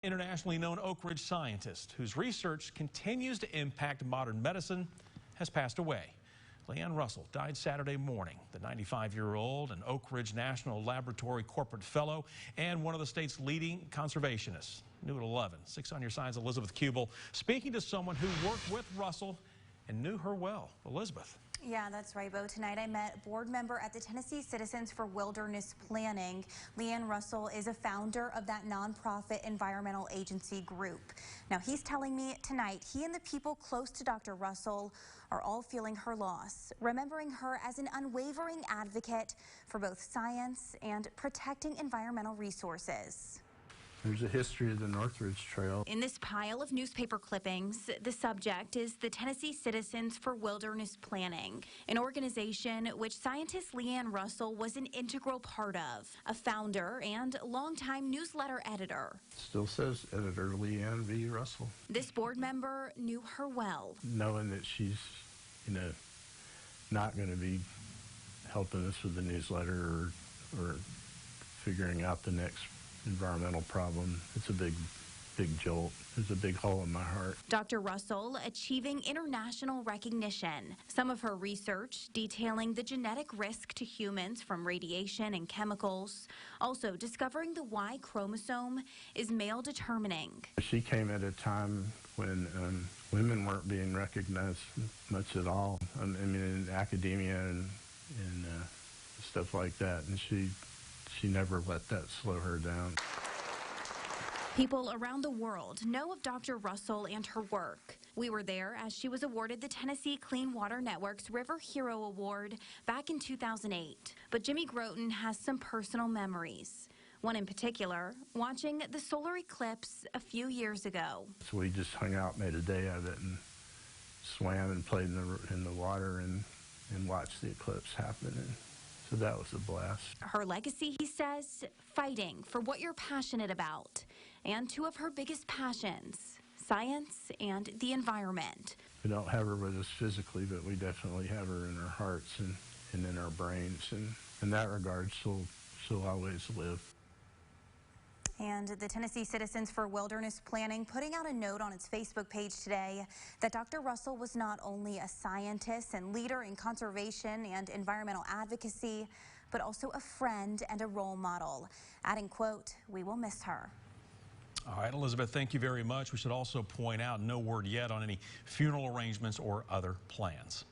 Internationally known Oak Ridge scientist whose research continues to impact modern medicine has passed away. Liane Russell died Saturday morning. The 95-year-old, an Oak Ridge National Laboratory corporate fellow and one of the state's leading conservationists. New at 11. 6 on your side's Elizabeth Kubel, speaking to someone who worked with Russell and knew her well. Elizabeth. Yeah, that's right, Bo. Tonight I met board member at the Tennessee Citizens for Wilderness Planning. Liane Russell is a founder of that nonprofit environmental agency group. Now, he's telling me tonight he and the people close to Dr. Russell are all feeling her loss, remembering her as an unwavering advocate for both science and protecting environmental resources. There's a history of the Northridge Trail. In this pile of newspaper clippings, the subject is the Tennessee Citizens for Wilderness Planning, an organization which scientist Liane Russell was an integral part of, a founder and longtime newsletter editor. Still says editor Liane V. Russell. This board member knew her well. Knowing that she's, not going to be helping us with the newsletter or figuring out the next environmental problem, it's a big jolt. There's a big hole in my heart. Dr. Russell achieving international recognition. Some of her research detailing the genetic risk to humans from radiation and chemicals. Also discovering the Y chromosome is male determining. She came at a time when women weren't being recognized much at all. I mean, in academia and stuff like that. And she never let that slow her down. People around the world know of Dr. Russell and her work. We were there as she was awarded the Tennessee Clean Water Network's River Hero Award back in 2008. But Jimmy Groton has some personal memories. One in particular, watching the solar eclipse a few years ago. So we just hung out, made a day of it, and swam and played in the water and watched the eclipse happen. So that was a blast. Her legacy, he says, fighting for what you're passionate about. And two of her biggest passions, science and the environment. We don't have her with us physically, but we definitely have her in our hearts and in our brains. And in that regard, she'll always live. And the Tennessee Citizens for Wilderness Planning putting out a note on its Facebook page today that Dr. Russell was not only a scientist and leader in conservation and environmental advocacy, but also a friend and a role model. Adding, quote, "We will miss her." All right, Elizabeth, thank you very much. We should also point out no word yet on any funeral arrangements or other plans.